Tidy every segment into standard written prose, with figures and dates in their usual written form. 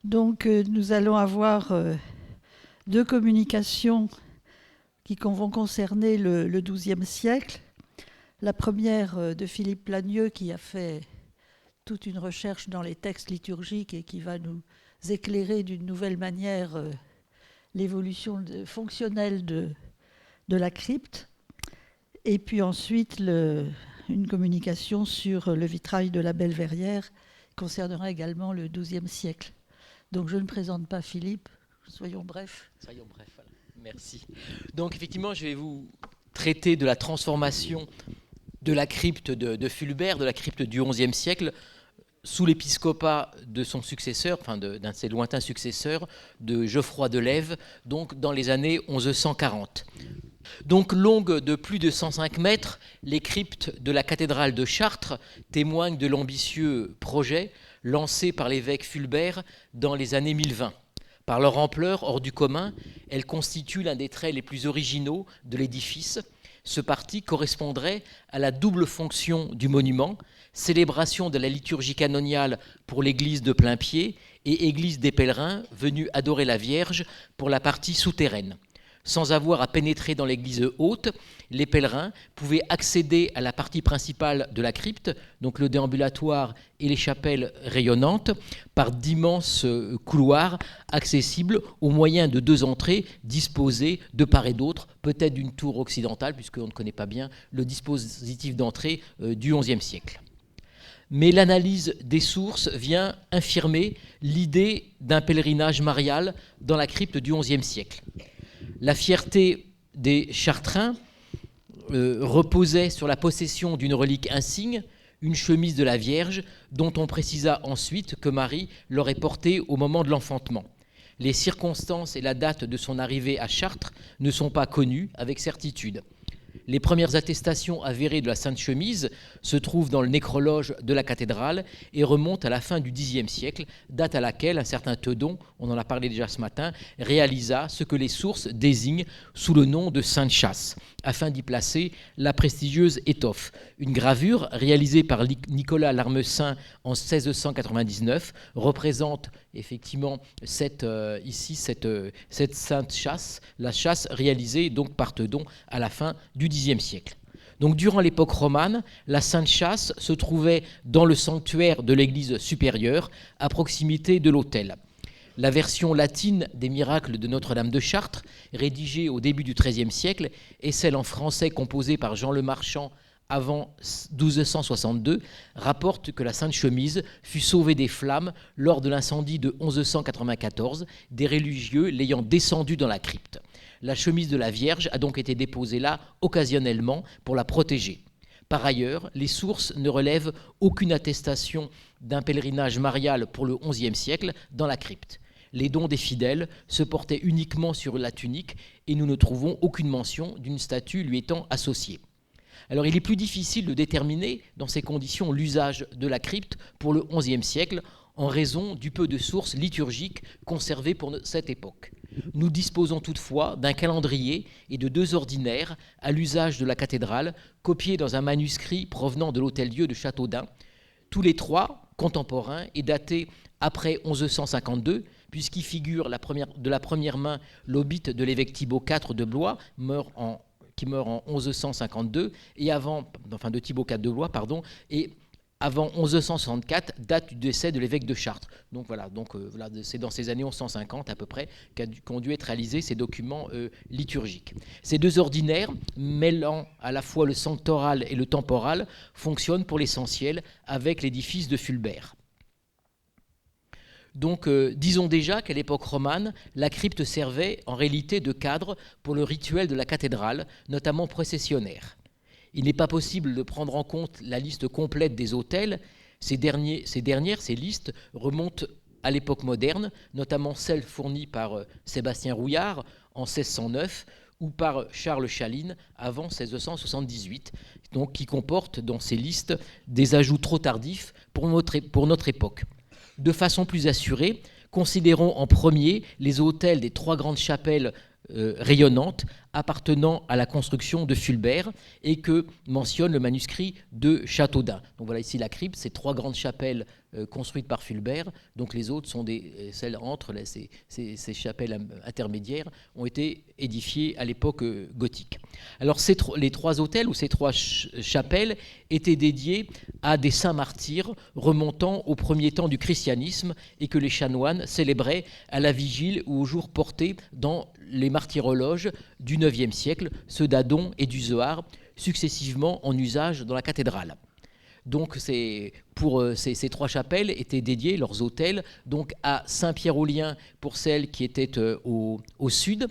Donc nous allons avoir deux communications qui vont concerner le XIIe siècle. La première de Philippe Lanieux, qui a fait toute une recherche dans les textes liturgiques et qui va nous éclairer d'une nouvelle manière l'évolution fonctionnelle de la crypte. Et puis ensuite, une communication sur le vitrail de la Belverrière, qui concernera également le XIIe siècle. Donc je ne présente pas Philippe, soyons brefs. Soyons brefs, voilà. Merci. Donc effectivement, je vais vous traiter de la transformation de la crypte de Fulbert, de la crypte du XIe siècle, sous l'épiscopat de son successeur, enfin d'un de ses lointains successeurs, de Geoffroy de Lèves, donc dans les années 1140. Donc longues de plus de 105 mètres, les cryptes de la cathédrale de Chartres témoignent de l'ambitieux projet lancé par l'évêque Fulbert dans les années 1020. Par leur ampleur hors du commun, elles constituent l'un des traits les plus originaux de l'édifice. Ce parti correspondrait à la double fonction du monument, célébration de la liturgie canoniale pour l'église de Plain-Pied et église des pèlerins venus adorer la Vierge pour la partie souterraine. Sans avoir à pénétrer dans l'église haute, les pèlerins pouvaient accéder à la partie principale de la crypte, donc le déambulatoire et les chapelles rayonnantes, par d'immenses couloirs accessibles au moyen de deux entrées disposées de part et d'autre, peut-être d'une tour occidentale, puisqu'on ne connaît pas bien le dispositif d'entrée du XIe siècle. Mais l'analyse des sources vient infirmer l'idée d'un pèlerinage marial dans la crypte du XIe siècle. La fierté des Chartrains reposait sur la possession d'une relique insigne, une chemise de la Vierge, dont on précisa ensuite que Marie l'aurait portée au moment de l'enfantement. Les circonstances et la date de son arrivée à Chartres ne sont pas connues avec certitude. Les premières attestations avérées de la Sainte Chemise se trouvent dans le nécrologe de la cathédrale et remontent à la fin du Xe siècle, date à laquelle un certain Teudon, on en a parlé déjà ce matin, réalisa ce que les sources désignent sous le nom de Sainte Chasse, afin d'y placer la prestigieuse étoffe. Une gravure réalisée par Nicolas Larmecin en 1699 représente effectivement cette Sainte Chasse, la chasse réalisée donc par Teudon à la fin du Xe siècle. Donc, durant l'époque romane, la Sainte Chasse se trouvait dans le sanctuaire de l'église supérieure, à proximité de l'autel. La version latine des miracles de Notre-Dame de Chartres, rédigée au début du XIIIe siècle, et celle en français composée par Jean Le Marchand avant 1262, rapporte que la Sainte Chemise fut sauvée des flammes lors de l'incendie de 1194, des religieux l'ayant descendue dans la crypte. La chemise de la Vierge a donc été déposée là occasionnellement pour la protéger. Par ailleurs, les sources ne relèvent aucune attestation d'un pèlerinage marial pour le XIe siècle dans la crypte. Les dons des fidèles se portaient uniquement sur la tunique et nous ne trouvons aucune mention d'une statue lui étant associée. Alors il est plus difficile de déterminer dans ces conditions l'usage de la crypte pour le XIe siècle en raison du peu de sources liturgiques conservées pour cette époque. Nous disposons toutefois d'un calendrier et de deux ordinaires à l'usage de la cathédrale, copiés dans un manuscrit provenant de l'Hôtel-Dieu de Châteaudun, tous les trois contemporains et datés après 1152, puisqu'y figure de la première main l'obit de l'évêque Thibaut IV de Blois, qui meurt en 1152, et de Thibaut IV de Blois, et avant 1164, date du décès de l'évêque de Chartres. Donc voilà, c'est dans ces années 1150 à peu près qu'ont dû être réalisés ces documents liturgiques. Ces deux ordinaires, mêlant à la fois le sanctoral et le temporal, fonctionnent pour l'essentiel avec l'édifice de Fulbert. Donc, disons déjà qu'à l'époque romane, la crypte servait en réalité de cadre pour le rituel de la cathédrale, notamment processionnaire. Il n'est pas possible de prendre en compte la liste complète des autels. Ces listes remontent à l'époque moderne, notamment celle fournie par Sébastien Rouillard en 1609 ou par Charles Chaline avant 1678, donc qui comportent dans ces listes des ajouts trop tardifs pour notre époque. De façon plus assurée, considérons en premier les autels des trois grandes chapelles rayonnantes appartenant à la construction de Fulbert et que mentionne le manuscrit de Châteaudun. Donc voilà ici la crypte, ces 3 grandes chapelles construites par Fulbert. Donc les autres sont celles entre ces chapelles intermédiaires ont été édifiées à l'époque gothique. Alors les 3 autels ou ces 3 chapelles étaient dédiées à des saints martyrs remontant au premier temps du christianisme et que les chanoines célébraient à la vigile ou au jour porté dans les martyrologes du IXe siècle, ceux d'Adon et du Zohar, successivement en usage dans la cathédrale. Donc ces 3 chapelles étaient dédiées, leurs autels, donc à Saint-Pierre-aux-Liens pour celles qui étaient au sud,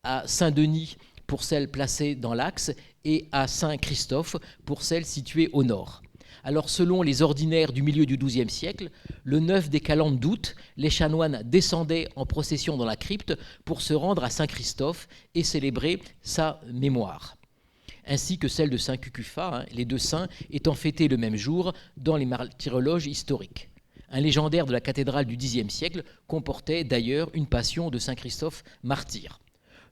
à Saint-Denis pour celles placées dans l'axe et à Saint-Christophe pour celles situées au nord. Alors selon les ordinaires du milieu du XIIe siècle, le 9 des calendes d'août, les chanoines descendaient en procession dans la crypte pour se rendre à Saint-Christophe et célébrer sa mémoire, ainsi que celle de Saint-Cucufa, les 2 saints étant fêtés le même jour dans les martyrologes historiques. Un légendaire de la cathédrale du Xe siècle comportait d'ailleurs une passion de Saint-Christophe martyr.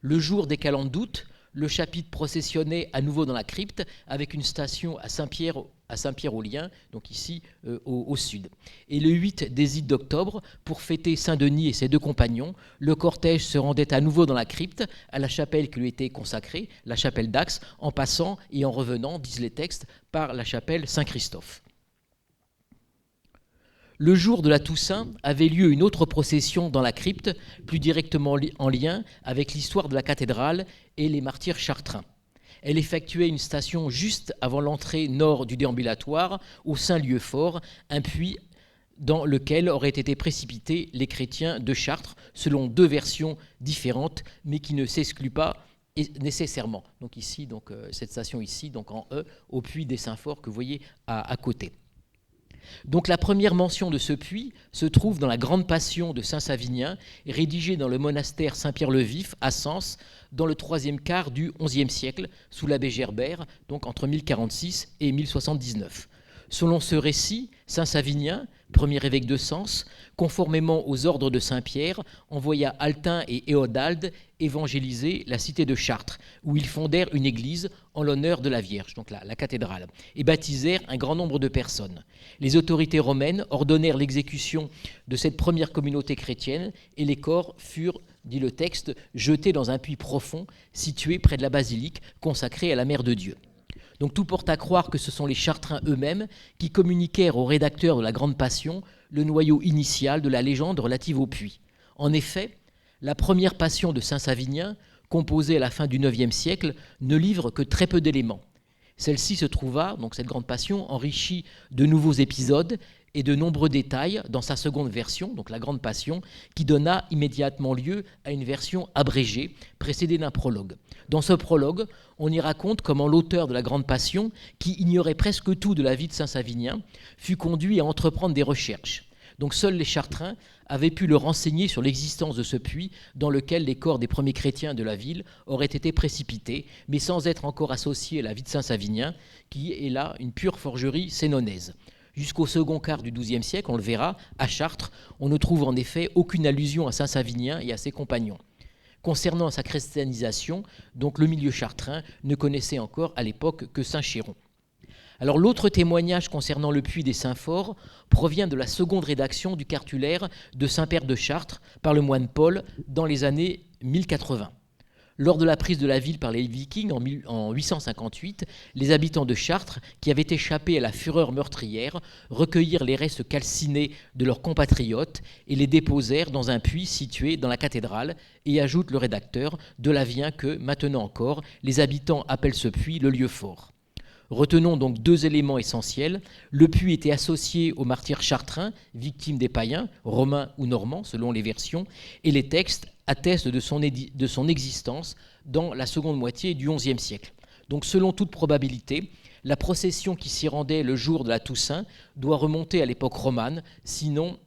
Le jour des calendes d'août, le chapitre processionnait à nouveau dans la crypte avec une station à Saint-Pierre-aux-Liens, donc ici au sud. Et le 8 des ides d'octobre, pour fêter Saint-Denis et ses 2 compagnons, le cortège se rendait à nouveau dans la crypte, à la chapelle qui lui était consacrée, la chapelle d'Axe, en passant et en revenant, disent les textes, par la chapelle Saint-Christophe. Le jour de la Toussaint avait lieu une autre procession dans la crypte, plus directement en lien avec l'histoire de la cathédrale et les martyrs chartrains. Elle effectuait une station juste avant l'entrée nord du déambulatoire, au Saint-Lieu fort, un puits dans lequel auraient été précipités les chrétiens de Chartres, selon 2 versions différentes, mais qui ne s'excluent pas nécessairement. Donc ici, cette station ici, donc en E, au puits des Saints-Forts que vous voyez à côté. Donc la première mention de ce puits se trouve dans la Grande Passion de saint Savinien, rédigée dans le monastère Saint-Pierre-le-Vif à Sens, dans le 3e quart du XIe siècle, sous l'abbé Gerbert, donc entre 1046 et 1079. Selon ce récit, saint Savinien, premier évêque de Sens, conformément aux ordres de Saint-Pierre, envoya Altin et Éodalde évangéliser la cité de Chartres, où ils fondèrent une église en l'honneur de la Vierge, donc la cathédrale, et baptisèrent un grand nombre de personnes. Les autorités romaines ordonnèrent l'exécution de cette première communauté chrétienne et les corps furent, dit le texte, jetés dans un puits profond situé près de la basilique consacrée à la Mère de Dieu. Donc tout porte à croire que ce sont les Chartrains eux-mêmes qui communiquèrent au rédacteur de la Grande Passion le noyau initial de la légende relative au puits. En effet, la première passion de saint Savinien, composée à la fin du IXe siècle, ne livre que très peu d'éléments. Celle-ci se trouva, donc cette grande passion, enrichie de nouveaux épisodes et de nombreux détails dans sa seconde version, donc la Grande Passion, qui donna immédiatement lieu à une version abrégée, précédée d'un prologue. Dans ce prologue, on y raconte comment l'auteur de la Grande Passion, qui ignorait presque tout de la vie de saint Savinien, fut conduit à entreprendre des recherches. Donc seuls les Chartrains avaient pu le renseigner sur l'existence de ce puits dans lequel les corps des premiers chrétiens de la ville auraient été précipités, mais sans être encore associés à la vie de saint Savinien, qui est là une pure forgerie sénonaise. Jusqu'au second quart du XIIe siècle, on le verra, à Chartres, on ne trouve en effet aucune allusion à saint Savinien et à ses compagnons. Concernant sa christianisation, donc le milieu chartrain ne connaissait encore à l'époque que saint Chéron. Alors l'autre témoignage concernant le puits des Saints-Forts provient de la seconde rédaction du cartulaire de Saint-Père de Chartres par le moine Paul dans les années 1080. Lors de la prise de la ville par les Vikings en 858, les habitants de Chartres, qui avaient échappé à la fureur meurtrière, recueillirent les restes calcinés de leurs compatriotes et les déposèrent dans un puits situé dans la cathédrale, et ajoute le rédacteur, de là vient que, maintenant encore, les habitants appellent ce puits le lieu fort. Retenons donc 2 éléments essentiels. Le puits était associé aux martyrs chartrains, victimes des païens, romains ou normands, selon les versions, et les textes attestent de son existence dans la seconde moitié du XIe siècle. Donc selon toute probabilité, la procession qui s'y rendait le jour de la Toussaint doit remonter à l'époque romane, sinon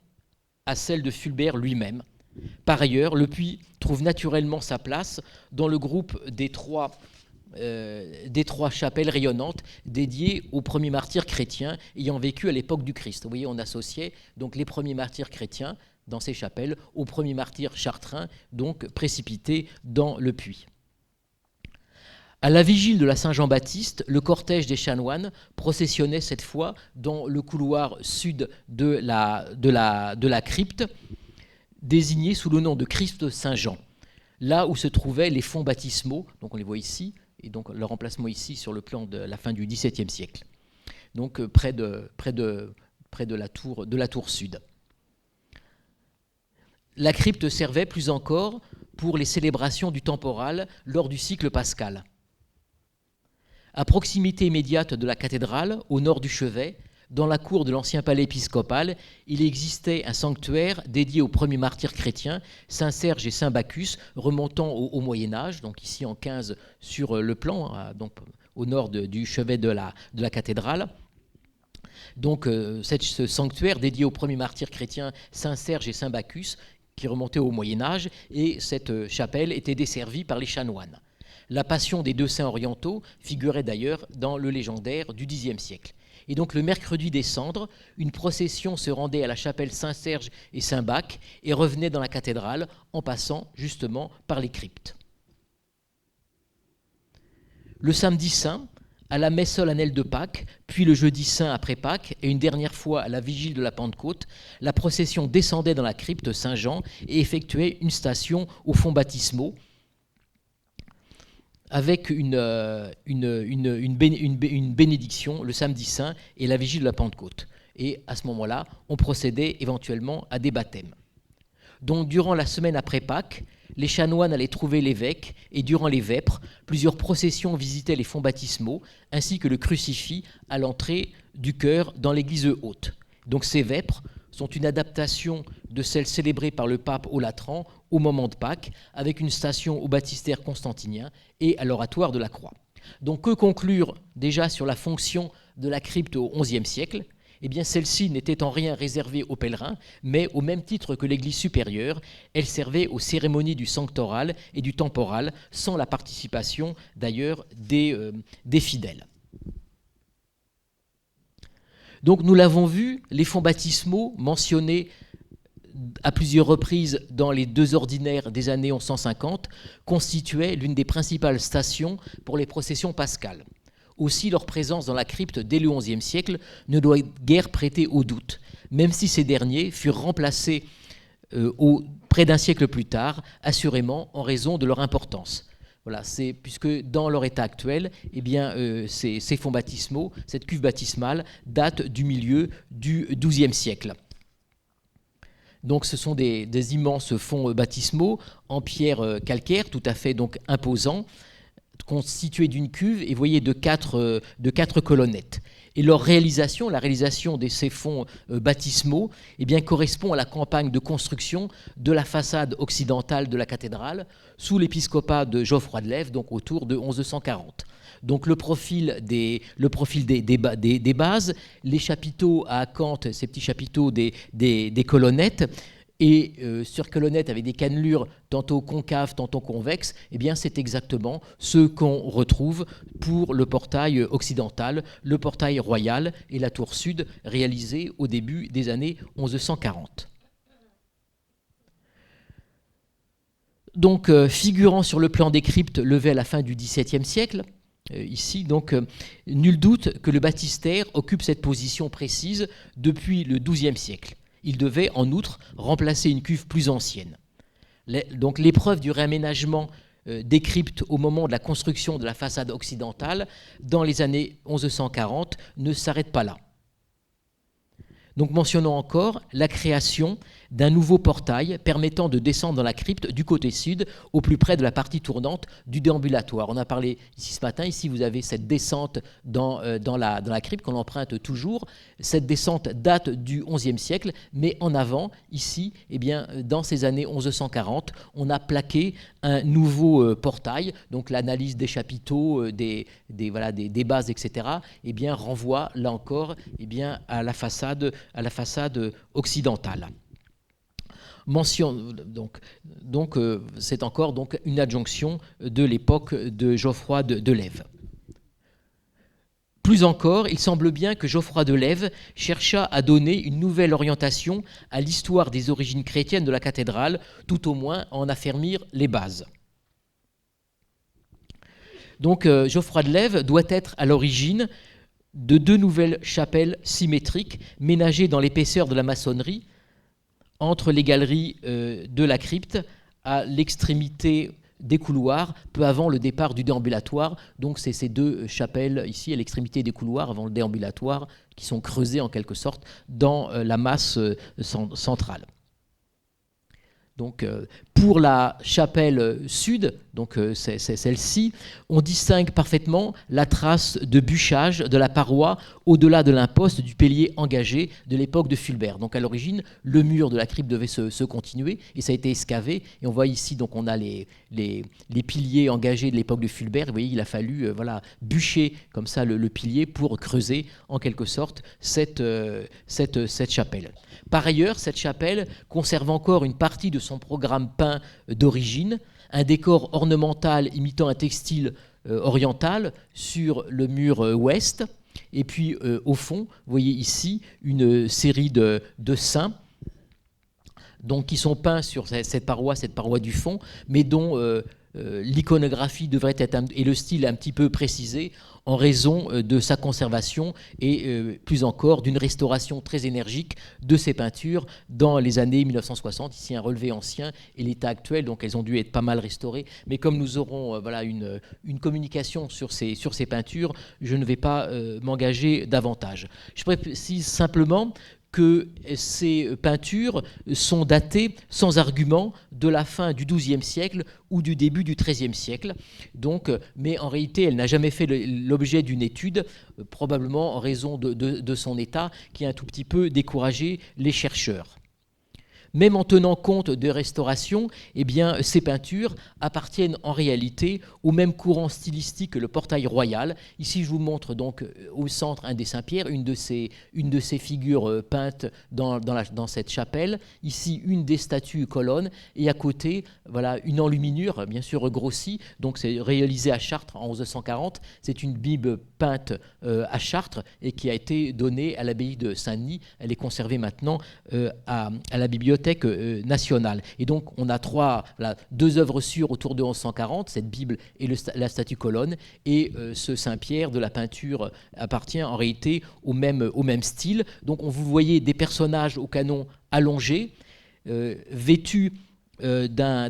à celle de Fulbert lui-même. Par ailleurs, le puits trouve naturellement sa place dans le groupe des trois chapelles rayonnantes dédiées aux premiers martyrs chrétiens ayant vécu à l'époque du Christ. Vous voyez, on associait donc les premiers martyrs chrétiens dans ces chapelles aux premiers martyrs chartrains, donc précipités dans le puits. À la vigile de la Saint-Jean-Baptiste, le cortège des chanoines processionnait cette fois dans le couloir sud de la crypte, désigné sous le nom de Christ Saint-Jean, là où se trouvaient les fonds baptismaux, donc on les voit ici, et donc leur emplacement ici sur le plan de la fin du XVIIe siècle, donc près de la tour sud. La crypte servait plus encore pour les célébrations du temporal lors du cycle pascal. À proximité immédiate de la cathédrale, au nord du chevet, dans la cour de l'ancien palais épiscopal, il existait un sanctuaire dédié aux premiers martyrs chrétiens, Saint Serge et Saint Bacchus, remontant au Moyen-Âge, donc ici en 15 sur le plan, donc au nord du chevet de la cathédrale. Donc ce sanctuaire dédié aux premiers martyrs chrétiens, Saint Serge et Saint Bacchus, qui remontait au Moyen-Âge, et cette chapelle était desservie par les chanoines. La passion des deux saints orientaux figurait d'ailleurs dans le légendaire du Xe siècle. Et donc le mercredi des Cendres, une procession se rendait à la chapelle Saint-Serge et Saint-Bac et revenait dans la cathédrale en passant justement par les cryptes. Le samedi saint, à la messe solennelle de Pâques, puis le jeudi saint après Pâques, et une dernière fois à la vigile de la Pentecôte, la procession descendait dans la crypte Saint-Jean et effectuait une station aux fonds baptismaux, avec une bénédiction le samedi saint et la vigile de la Pentecôte. Et à ce moment-là, on procédait éventuellement à des baptêmes. Donc durant la semaine après Pâques, les chanoines allaient trouver l'évêque et durant les vêpres, plusieurs processions visitaient les fonts baptismaux ainsi que le crucifix à l'entrée du chœur dans l'église haute. Donc ces vêpres sont une adaptation de celles célébrées par le pape au Latran au moment de Pâques, avec une station au baptistère constantinien et à l'oratoire de la Croix. Donc que conclure déjà sur la fonction de la crypte au XIe siècle ? Eh bien, celle-ci n'était en rien réservée aux pèlerins, mais au même titre que l'Église supérieure, elle servait aux cérémonies du sanctoral et du temporal, sans la participation d'ailleurs des fidèles. Donc nous l'avons vu, les fonts baptismaux mentionnés à plusieurs reprises dans les deux ordinaires des années 1150 constituaient l'une des principales stations pour les processions pascales. Aussi, leur présence dans la crypte dès le XIe siècle ne doit guère prêter au doute, même si ces derniers furent remplacés près d'un siècle plus tard, assurément en raison de leur importance. Voilà, puisque dans leur état actuel, eh bien, ces fonts baptismaux, cette cuve baptismale, date du milieu du XIIe siècle. Donc ce sont des immenses fonts baptismaux en pierre calcaire, tout à fait donc imposants, constitués d'une cuve et voyez de quatre colonnettes. Et leur réalisation, la réalisation de ces fonts baptismaux, eh bien, correspond à la campagne de construction de la façade occidentale de la cathédrale sous l'épiscopat de Geoffroy de Lèves, donc autour de 1140. Donc le profil des bases, les chapiteaux à acanthe, ces petits chapiteaux des colonnettes, et sur colonnettes avec des cannelures tantôt concaves, tantôt convexes, eh bien c'est exactement ce qu'on retrouve pour le portail occidental, le portail royal et la tour sud réalisée au début des années 1140. Donc figurant sur le plan des cryptes levées à la fin du XVIIe siècle, ici, donc, nul doute que le baptistère occupe cette position précise depuis le XIIe siècle. Il devait, en outre, remplacer une cuve plus ancienne. Donc l'épreuve du réaménagement des cryptes au moment de la construction de la façade occidentale, dans les années 1140, ne s'arrête pas là. Donc mentionnons encore la création d'un nouveau portail permettant de descendre dans la crypte du côté sud, au plus près de la partie tournante du déambulatoire. On a parlé ici ce matin, ici vous avez cette descente dans la crypte qu'on emprunte toujours. Cette descente date du XIe siècle, mais en avant, ici, eh bien, dans ces années 1140, on a plaqué un nouveau portail. Donc l'analyse des chapiteaux, des bases, etc., eh bien, renvoie là encore eh bien, à la façade occidentale. C'est encore donc, une adjonction de l'époque de Geoffroy de Lèves. Plus encore, il semble bien que Geoffroy de Lèves chercha à donner une nouvelle orientation à l'histoire des origines chrétiennes de la cathédrale, tout au moins à en affermir les bases. Donc Geoffroy de Lève doit être à l'origine de 2 nouvelles chapelles symétriques ménagées dans l'épaisseur de la maçonnerie entre les galeries de la crypte à l'extrémité des couloirs, peu avant le départ du déambulatoire. Donc c'est ces 2 chapelles ici à l'extrémité des couloirs avant le déambulatoire qui sont creusées en quelque sorte dans la masse centrale. Donc, pour la chapelle sud, donc c'est celle-ci, on distingue parfaitement la trace de bûchage de la paroi au-delà de l'imposte du pilier engagé de l'époque de Fulbert. Donc à l'origine, le mur de la crypte devait se continuer et ça a été excavé. Et on voit ici, donc on a les piliers engagés de l'époque de Fulbert. Vous voyez, il a fallu bûcher comme ça le pilier pour creuser en quelque sorte cette chapelle. Par ailleurs, cette chapelle conserve encore une partie de son programme peint d'origine, un décor ornemental imitant un textile oriental sur le mur ouest. Et puis au fond, vous voyez ici une série de saints donc, qui sont peints sur cette paroi du fond, mais dont l'iconographie devrait être et le style un petit peu précisé en raison de sa conservation et plus encore d'une restauration très énergique de ces peintures dans les années 1960. Ici un relevé ancien et l'état actuel, donc elles ont dû être pas mal restaurées. Mais comme nous aurons une communication sur ces peintures, je ne vais pas m'engager davantage. Je précise simplement que ces peintures sont datées sans argument de la fin du XIIe siècle ou du début du XIIIe siècle. Donc, mais en réalité, elle n'a jamais fait l'objet d'une étude, probablement en raison de son état, qui a un tout petit peu découragé les chercheurs. Même en tenant compte de restauration, eh bien, ces peintures appartiennent en réalité au même courant stylistique que le portail royal. Ici, je vous montre donc au centre un des Saint-Pierre, une de ces figures peintes dans cette chapelle. Ici, une des statues colonnes, et à côté, voilà, une enluminure, bien sûr grossie. Donc, c'est réalisé à Chartres en 1140. C'est une Bible peinte à Chartres et qui a été donnée à l'abbaye de Saint-Denis. Elle est conservée maintenant à la bibliothèque nationale. Et donc, on a 2 œuvres sûres autour de 1140, cette Bible et la statue colonne, et ce Saint-Pierre de la peinture appartient en réalité au même style. Donc, vous voyez des personnages au canon allongé, vêtus d'un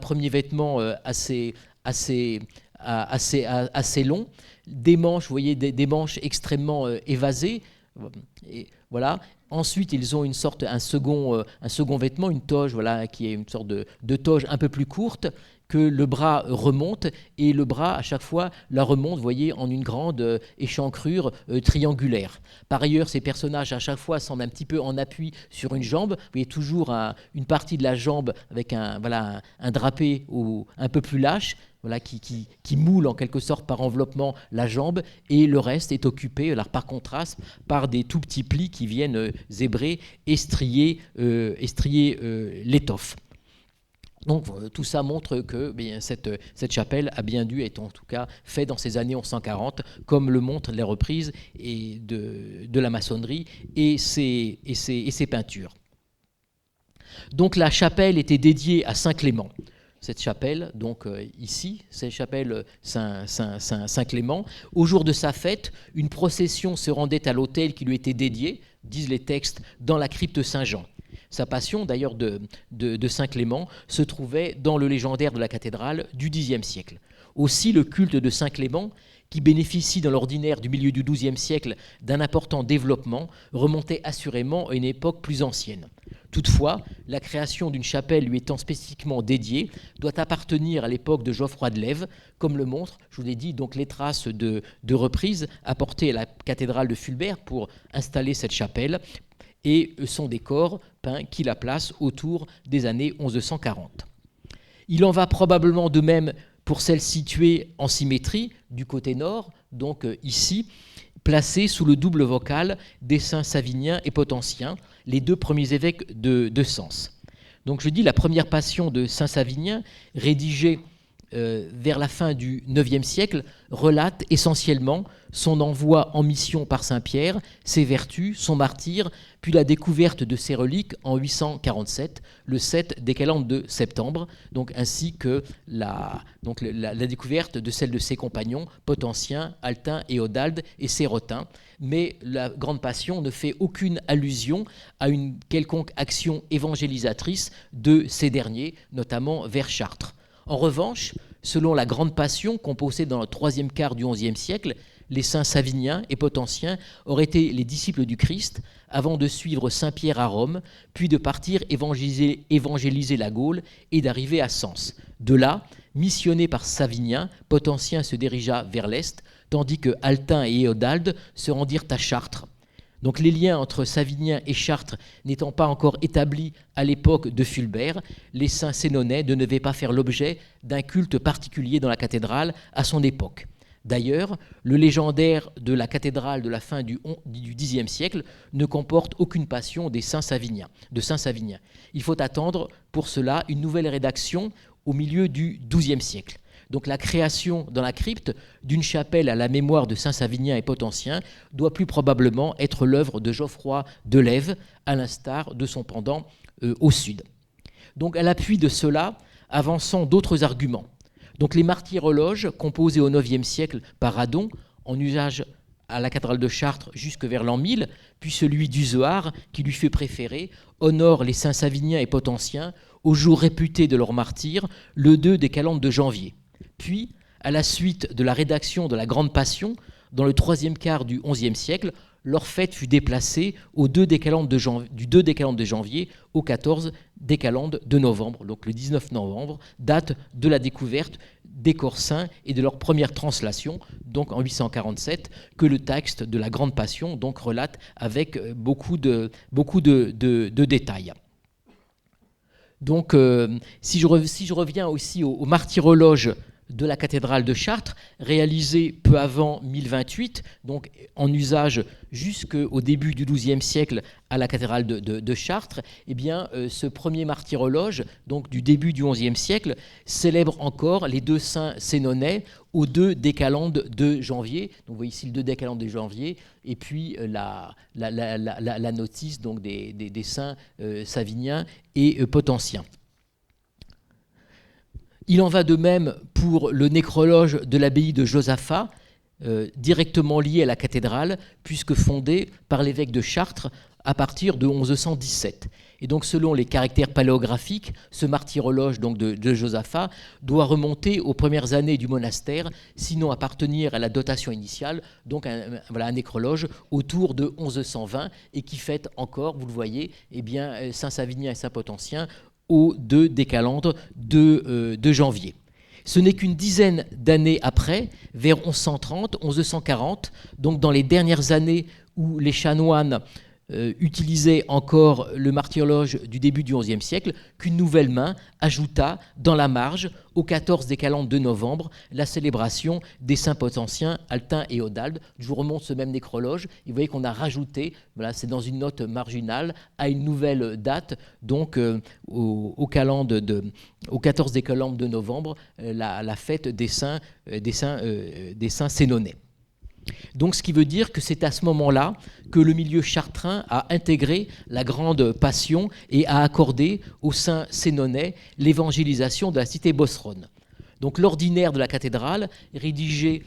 premier vêtement assez long, des manches, vous voyez, des manches extrêmement évasées. Et voilà. Ensuite, ils ont un second vêtement, une toge, voilà, qui est une sorte de toge un peu plus courte, que le bras remonte, et le bras, à chaque fois, la remonte, vous voyez, en une grande échancrure triangulaire. Par ailleurs, ces personnages, à chaque fois, semblent un petit peu en appui sur une jambe. Vous voyez toujours une partie de la jambe avec un drapé un peu plus lâche, voilà, qui moule en quelque sorte par enveloppement la jambe, et le reste est occupé, alors, par contraste, par des tout petits plis qui viennent zébrer, strier l'étoffe. Donc tout ça montre que cette chapelle a bien dû être en tout cas faite dans ces années 1140, comme le montrent les reprises de la maçonnerie et ses peintures. Donc la chapelle était dédiée à Saint Clément. Cette chapelle, donc ici, cette chapelle Saint-Clément. Au jour de sa fête, une procession se rendait à l'autel qui lui était dédié, disent les textes, dans la crypte Saint-Jean. Sa passion, d'ailleurs, de Saint-Clément se trouvait dans le légendaire de la cathédrale du Xe siècle. Aussi, le culte de Saint-Clément, qui bénéficie dans l'ordinaire du milieu du XIIe siècle d'un important développement, remontait assurément à une époque plus ancienne. Toutefois, la création d'une chapelle lui étant spécifiquement dédiée doit appartenir à l'époque de Geoffroy de Lève, comme le montrent, je vous l'ai dit, donc les traces de reprises apportées à la cathédrale de Fulbert pour installer cette chapelle, et son décor peint qui la place autour des années 1140. Il en va probablement de même pour celle située en symétrie du côté nord, donc ici, placée sous le double vocal des saints Savinien et Potentien, les 2 premiers évêques de Sens. Donc je dis la première passion de saint Savinien, rédigée vers la fin du IXe siècle, relate essentiellement son envoi en mission par Saint-Pierre, ses vertus, son martyre, puis la découverte de ses reliques en 847, le 7 des calendes de septembre, donc ainsi que la découverte de celle de ses compagnons, Potentien, Altin et Odald et Sérotin. Mais la Grande Passion ne fait aucune allusion à une quelconque action évangélisatrice de ces derniers, notamment vers Chartres. En revanche, selon la Grande Passion, composée dans le troisième quart du XIe siècle, les saints Saviniens et Potentien auraient été les disciples du Christ avant de suivre Saint-Pierre à Rome, puis de partir évangéliser la Gaule et d'arriver à Sens. De là, missionné par Savinien, Potentien se dirigea vers l'est, tandis que Altin et Éodald se rendirent à Chartres. Donc les liens entre Savinien et Chartres n'étant pas encore établis à l'époque de Fulbert, les saints sénonais ne devaient pas faire l'objet d'un culte particulier dans la cathédrale à son époque. D'ailleurs, le légendaire de la cathédrale de la fin du Xe siècle ne comporte aucune passion de Saint Savinien. Il faut attendre pour cela une nouvelle rédaction au milieu du XIIe siècle. Donc la création dans la crypte d'une chapelle à la mémoire de Saint Savinien et Potentien doit plus probablement être l'œuvre de Geoffroy de Lèves, à l'instar de son pendant au sud. Donc à l'appui de cela, avançant d'autres arguments. Donc les martyrologes, composés au IXe siècle par Radon, en usage à la cathédrale de Chartres jusque vers l'an 1000, puis celui d'Uzoard, qui lui fait préférer, honorent les saints Saviniens et Potentiens au jour réputé de leur martyre, le 2 des calendes de janvier. Puis, à la suite de la rédaction de la Grande Passion, dans le troisième quart du XIe siècle, leur fête fut déplacée du 2 des calendes de janvier au 14 des calendes de novembre. Donc le 19 novembre, date de la découverte des corps saints et de leur première translation, donc en 847, que le texte de la Grande Passion donc relate avec beaucoup de détails. Donc si je reviens aussi au martyrologe de la cathédrale de Chartres, réalisée peu avant 1028, donc en usage jusqu'au début du XIIe siècle à la cathédrale de Chartres, eh bien, ce premier martyrologe, donc du début du XIe siècle, célèbre encore les deux saints sénonais au 2 des calendes de janvier. Donc vous voyez ici le 2 des calendes de janvier, et puis la notice donc des saints Saviniens et Potentiens. Il en va de même pour le nécrologe de l'abbaye de Josaphat, directement lié à la cathédrale, puisque fondé par l'évêque de Chartres à partir de 1117. Et donc, selon les caractères paléographiques, ce martyrologe donc de Josaphat doit remonter aux premières années du monastère, sinon appartenir à la dotation initiale, donc un nécrologe autour de 1120, et qui fête encore, vous le voyez, eh bien, Saint Savinien et Saint Potentien, au 2 des calendes de janvier. Ce n'est qu'une dizaine d'années après, vers 1130, 1140, donc dans les dernières années où les chanoines utilisait encore le martyrologe du début du XIe siècle, qu'une nouvelle main ajouta dans la marge, au 14 des calendes de novembre, la célébration des saints potentiens Altin et Odald. Je vous remonte ce même nécrologe, et vous voyez qu'on a rajouté, voilà, c'est dans une note marginale, à une nouvelle date, donc au 14 des calendes de novembre, la fête des saints sénonais. Donc, ce qui veut dire que c'est à ce moment-là que le milieu chartrain a intégré la Grande Passion et a accordé aux saints sénonais l'évangélisation de la cité bosrone. Donc, l'ordinaire de la cathédrale, rédigé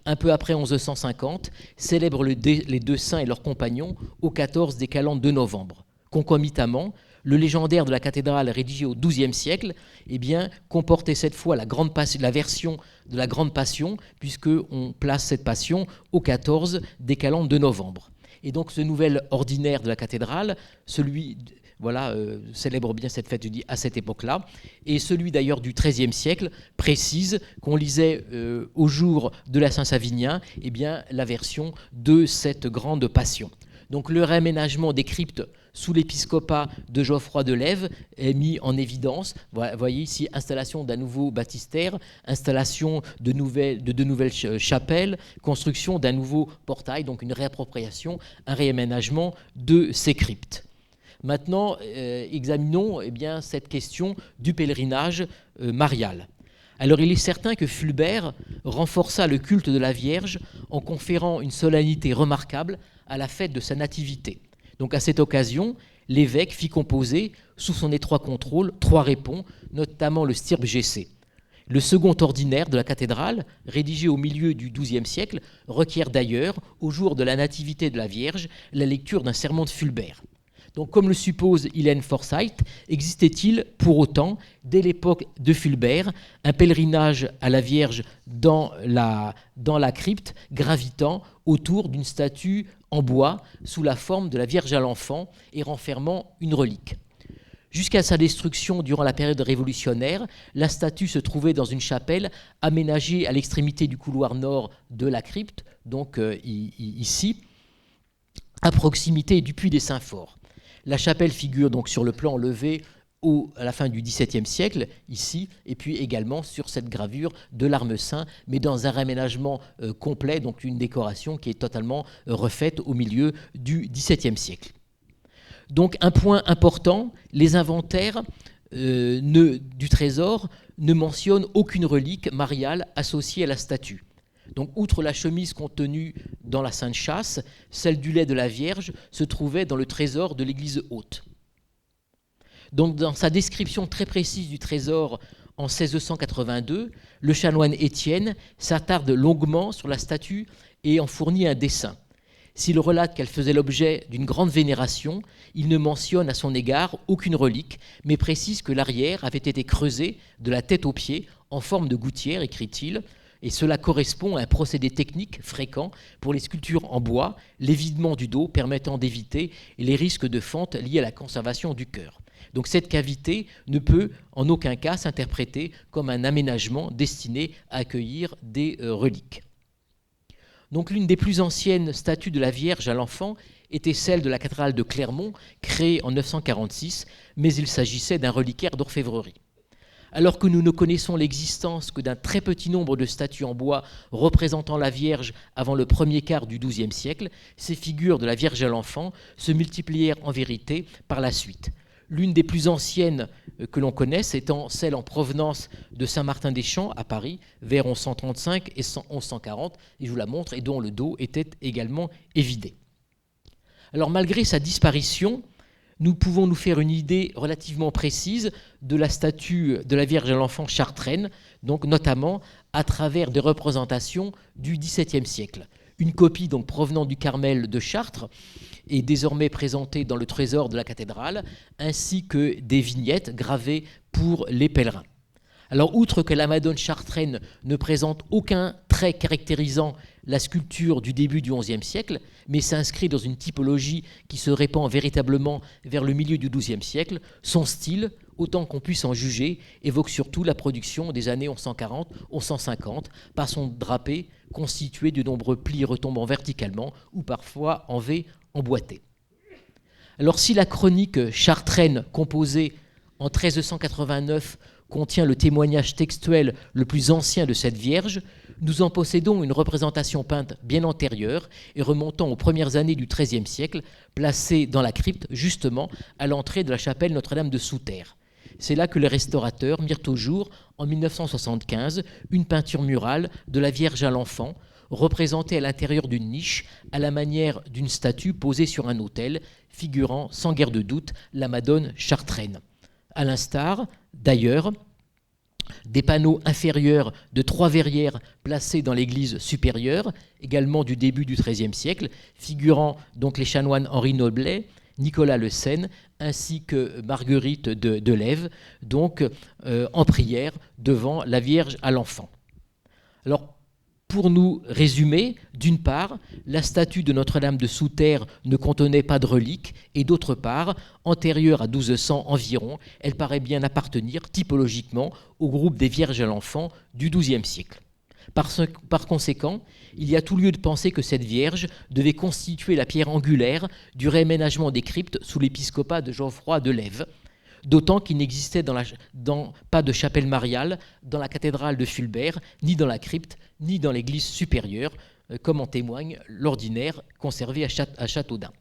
un peu après 1150, célèbre les deux saints et leurs compagnons au 14 des calendes de novembre. Concomitamment, le légendaire de la cathédrale rédigé au XIIe siècle, eh bien, comportait cette fois la version de la Grande Passion, puisqu'on place cette passion au 14 des calendes de novembre. Et donc ce nouvel ordinaire de la cathédrale, célèbre bien cette fête à cette époque-là, et celui d'ailleurs du XIIIe siècle précise qu'on lisait au jour de la Saint-Savinien eh bien, la version de cette Grande Passion. Donc le réaménagement des cryptes sous l'épiscopat de Geoffroy de Lèves est mis en évidence. Vous voyez ici installation d'un nouveau baptistère, installation de nouvelles chapelles, construction d'un nouveau portail, donc une réappropriation, un réaménagement de ces cryptes. Maintenant, examinons eh bien, cette question du pèlerinage marial. Alors il est certain que Fulbert renforça le culte de la Vierge en conférant une solennité remarquable à la fête de sa nativité. Donc à cette occasion, l'évêque fit composer, sous son étroit contrôle, 3 répons, notamment le Stirpe Gessé. Le second ordinaire de la cathédrale, rédigé au milieu du XIIe siècle, requiert d'ailleurs, au jour de la nativité de la Vierge, la lecture d'un sermon de Fulbert. Donc, comme le suppose Hélène Forsyth, existait-il pour autant, dès l'époque de Fulbert, un pèlerinage à la Vierge dans la crypte, gravitant autour d'une statue en bois sous la forme de la Vierge à l'Enfant et renfermant une relique. Jusqu'à sa destruction durant la période révolutionnaire, la statue se trouvait dans une chapelle aménagée à l'extrémité du couloir nord de la crypte, donc ici, à proximité du puits des Saints-Forts. La chapelle figure donc sur le plan levé à la fin du XVIIe siècle, ici, et puis également sur cette gravure de l'Armesaint, mais dans un réaménagement complet, donc une décoration qui est totalement refaite au milieu du XVIIe siècle. Donc un point important, les inventaires du trésor ne mentionnent aucune relique mariale associée à la statue. Donc outre la chemise contenue dans la Sainte Châsse, celle du lait de la Vierge se trouvait dans le trésor de l'église haute. Donc dans sa description très précise du trésor en 1682, le chanoine Étienne s'attarde longuement sur la statue et en fournit un dessin. S'il relate qu'elle faisait l'objet d'une grande vénération, il ne mentionne à son égard aucune relique, mais précise que l'arrière avait été creusé de la tête aux pieds en forme de gouttière, écrit-il, et cela correspond à un procédé technique fréquent pour les sculptures en bois, l'évidement du dos permettant d'éviter les risques de fente liés à la conservation du cœur. Donc cette cavité ne peut en aucun cas s'interpréter comme un aménagement destiné à accueillir des reliques. Donc l'une des plus anciennes statues de la Vierge à l'Enfant était celle de la cathédrale de Clermont, créée en 946, mais il s'agissait d'un reliquaire d'orfèvrerie. Alors que nous ne connaissons l'existence que d'un très petit nombre de statues en bois représentant la Vierge avant le premier quart du XIIe siècle, ces figures de la Vierge à l'Enfant se multiplièrent en vérité par la suite. L'une des plus anciennes que l'on connaisse étant celle en provenance de Saint-Martin-des-Champs à Paris, vers 1135 et 1140, et je vous la montre, et dont le dos était également évidé. Alors malgré sa disparition, nous pouvons nous faire une idée relativement précise de la statue de la Vierge à l'Enfant chartraine, donc notamment à travers des représentations du XVIIe siècle. Une copie donc provenant du Carmel de Chartres est désormais présentée dans le trésor de la cathédrale, ainsi que des vignettes gravées pour les pèlerins. Alors, outre que la Madone chartraine ne présente aucun trait caractérisant la sculpture du début du XIe siècle, mais s'inscrit dans une typologie qui se répand véritablement vers le milieu du XIIe siècle, son style, autant qu'on puisse en juger, évoque surtout la production des années 1140-1150 par son drapé constitué de nombreux plis retombant verticalement ou parfois en V emboîtés. Alors si la chronique chartraine composée en 1389 contient le témoignage textuel le plus ancien de cette Vierge, nous en possédons une représentation peinte bien antérieure et remontant aux premières années du XIIIe siècle, placée dans la crypte justement à l'entrée de la chapelle Notre-Dame de Souterre. C'est là que les restaurateurs mirent au jour, en 1975, une peinture murale de la Vierge à l'Enfant, représentée à l'intérieur d'une niche, à la manière d'une statue posée sur un autel, figurant sans guère de doute la Madone chartraine. À l'instar, d'ailleurs, des panneaux inférieurs de 3 verrières placés dans l'église supérieure, également du début du XIIIe siècle, figurant donc les chanoines Henri Noblet, Nicolas Le Seine, ainsi que Marguerite de Lèves, donc en prière devant la Vierge à l'Enfant. Alors, pour nous résumer, d'une part, la statue de Notre-Dame de Souterre ne contenait pas de reliques, et d'autre part, antérieure à 1200 environ, elle paraît bien appartenir typologiquement au groupe des Vierges à l'Enfant du XIIe siècle. Par conséquent, il y a tout lieu de penser que cette Vierge devait constituer la pierre angulaire du réaménagement des cryptes sous l'épiscopat de Geoffroy de Lèves, d'autant qu'il n'existait pas de chapelle mariale dans la cathédrale de Fulbert, ni dans la crypte, ni dans l'église supérieure, comme en témoigne l'ordinaire conservé à Châteaudun.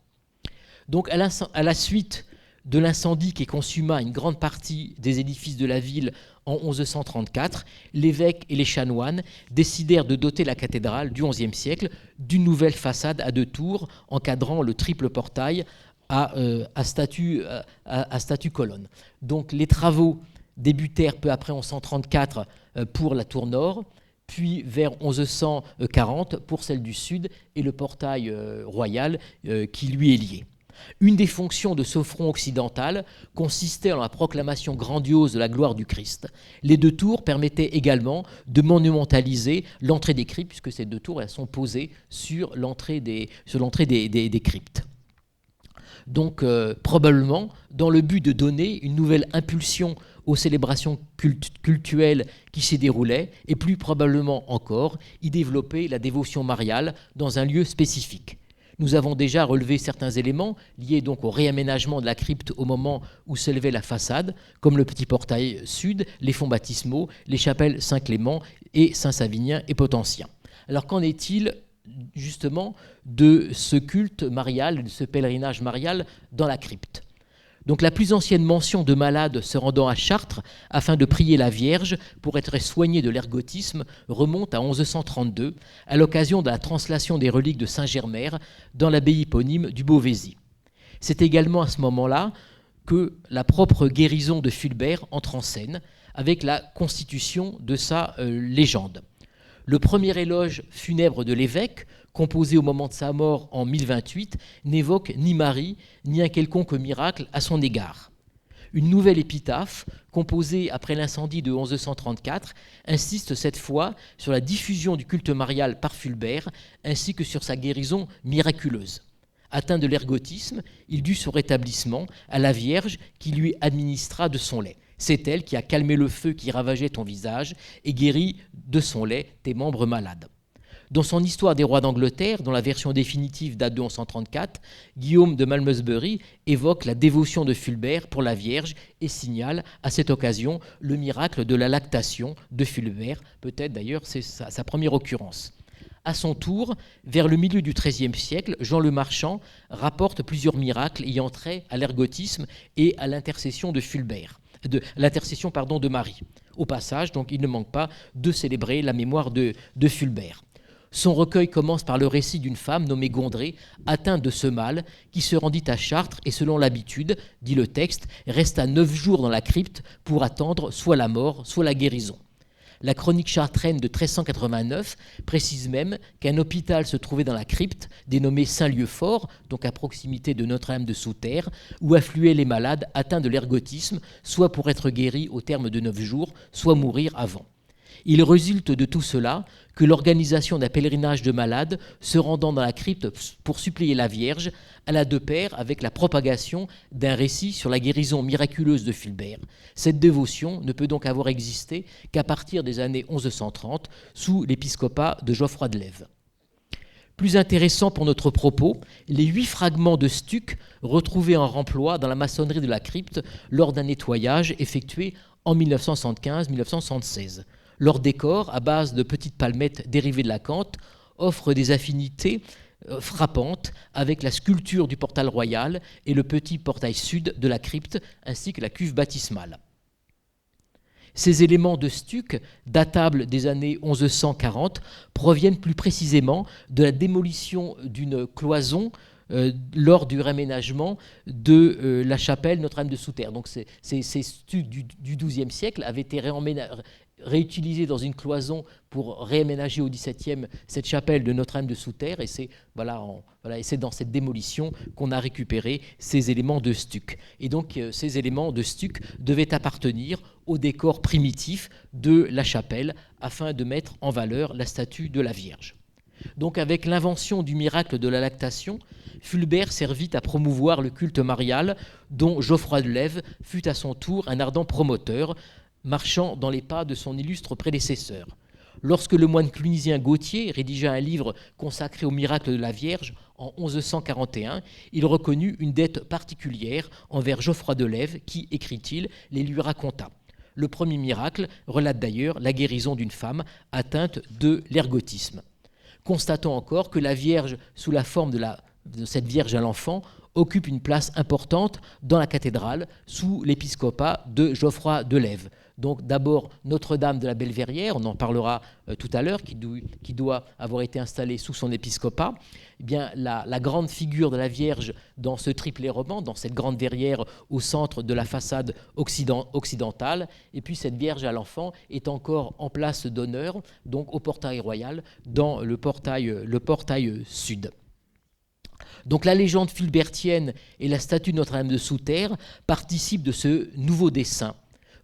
Donc, à la suite de l'incendie qui consuma une grande partie des édifices de la ville en 1134, l'évêque et les chanoines décidèrent de doter la cathédrale du XIe siècle d'une nouvelle façade à 2 tours encadrant le triple portail à statue colonne. Donc les travaux débutèrent peu après 1134 pour la tour nord, puis vers 1140 pour celle du sud et le portail royal qui lui est lié. Une des fonctions de ce front occidental consistait en la proclamation grandiose de la gloire du Christ. Les 2 tours permettaient également de monumentaliser l'entrée des cryptes, puisque ces 2 tours elles sont posées sur l'entrée des cryptes. Donc probablement dans le but de donner une nouvelle impulsion aux célébrations cultuelles qui s'y déroulaient, et plus probablement encore y développer la dévotion mariale dans un lieu spécifique. Nous avons déjà relevé certains éléments liés donc au réaménagement de la crypte au moment où s'élevait la façade, comme le petit portail sud, les fonts baptismaux, les chapelles Saint-Clément et Saint-Savinien et Potentien. Alors qu'en est-il justement de ce culte marial, de ce pèlerinage marial dans la crypte? Donc la plus ancienne mention de malades se rendant à Chartres afin de prier la Vierge pour être soignés de l'ergotisme remonte à 1132, à l'occasion de la translation des reliques de Saint-Germer dans l'abbaye éponyme du Beauvaisis. C'est également à ce moment-là que la propre guérison de Fulbert entre en scène avec la constitution de sa légende. Le premier éloge funèbre de l'évêque, composé au moment de sa mort en 1028, n'évoque ni Marie, ni un quelconque miracle à son égard. Une nouvelle épitaphe, composée après l'incendie de 1134, insiste cette fois sur la diffusion du culte marial par Fulbert, ainsi que sur sa guérison miraculeuse. Atteint de l'ergotisme, il dut son rétablissement à la Vierge qui lui administra de son lait. C'est elle qui a calmé le feu qui ravageait ton visage et guéri de son lait tes membres malades. Dans son Histoire des rois d'Angleterre, dont la version définitive date de 1134, Guillaume de Malmesbury évoque la dévotion de Fulbert pour la Vierge et signale à cette occasion le miracle de la lactation de Fulbert. Peut-être d'ailleurs c'est sa première occurrence. À son tour, vers le milieu du XIIIe siècle, Jean le Marchand rapporte plusieurs miracles ayant trait à l'ergotisme et à l'intercession de Fulbert. De Marie. Au passage, donc, il ne manque pas de célébrer la mémoire de Fulbert. Son recueil commence par le récit d'une femme nommée Gondrée, atteinte de ce mal, qui se rendit à Chartres et, selon l'habitude, dit le texte, resta 9 jours dans la crypte pour attendre soit la mort, soit la guérison. La chronique chartraine de 1389 précise même qu'un hôpital se trouvait dans la crypte, dénommé Saint-Lieu-Fort, donc à proximité de Notre-Dame de Sauterre, où affluaient les malades atteints de l'ergotisme, soit pour être guéris au terme de 9 jours, soit mourir avant. Il résulte de tout cela que l'organisation d'un pèlerinage de malades se rendant dans la crypte pour supplier la Vierge alla de pair avec la propagation d'un récit sur la guérison miraculeuse de Fulbert. Cette dévotion ne peut donc avoir existé qu'à partir des années 1130 sous l'épiscopat de Geoffroy de Lèves. Plus intéressant pour notre propos, les 8 fragments de stuc retrouvés en remploi dans la maçonnerie de la crypte lors d'un nettoyage effectué en 1975-1976. Leur décor, à base de petites palmettes dérivées de l'acanthe, offre des affinités frappantes avec la sculpture du portail royal et le petit portail sud de la crypte, ainsi que la cuve baptismale. Ces éléments de stuc, datables des années 1140, proviennent plus précisément de la démolition d'une cloison lors du réaménagement de la chapelle Notre-Dame de Sauterre. Donc ces stucs du XIIe siècle avaient été réutilisés dans une cloison pour réaménager au XVIIe cette chapelle de Notre-Dame de Sauterre, et c'est dans cette démolition qu'on a récupéré ces éléments de stuc. Et donc ces éléments de stuc devaient appartenir au décor primitif de la chapelle afin de mettre en valeur la statue de la Vierge. Donc avec l'invention du miracle de la lactation, Fulbert servit à promouvoir le culte marial dont Geoffroy de Lèves fut à son tour un ardent promoteur, marchant dans les pas de son illustre prédécesseur. Lorsque le moine clunisien Gauthier rédigea un livre consacré au miracle de la Vierge en 1141, il reconnut une dette particulière envers Geoffroy de Lèves qui, écrit-il, les lui raconta. Le premier miracle relate d'ailleurs la guérison d'une femme atteinte de l'ergotisme. Constatons encore que la Vierge, sous la forme de cette Vierge à l'enfant, occupe une place importante dans la cathédrale sous l'épiscopat de Geoffroy de Lèves. Donc d'abord Notre-Dame de la Belverrière, on en parlera tout à l'heure, qui doit avoir été installée sous son épiscopat. Eh bien, la grande figure de la Vierge dans ce triplet roman, dans cette grande verrière au centre de la façade occidentale, et puis cette Vierge à l'Enfant est encore en place d'honneur, donc au portail royal, dans le portail sud. Donc la légende fulbertienne et la statue de Notre-Dame de Souterre participent de ce nouveau dessin.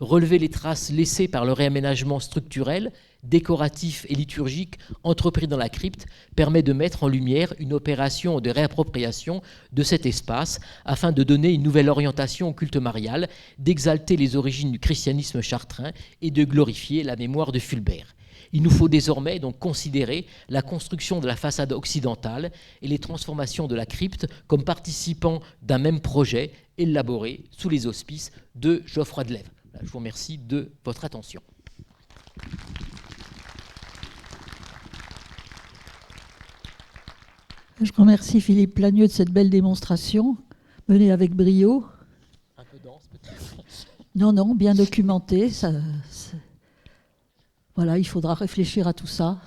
Relever les traces laissées par le réaménagement structurel, décoratif et liturgique entrepris dans la crypte permet de mettre en lumière une opération de réappropriation de cet espace afin de donner une nouvelle orientation au culte marial, d'exalter les origines du christianisme chartrain et de glorifier la mémoire de Fulbert. Il nous faut désormais donc considérer la construction de la façade occidentale et les transformations de la crypte comme participant d'un même projet élaboré sous les auspices de Geoffroy de Lèves. Je vous remercie de votre attention. Je remercie Philippe Plagneux de cette belle démonstration, menée avec brio. Un peu dense peut-être. Non, bien documentée. Voilà, il faudra réfléchir à tout ça.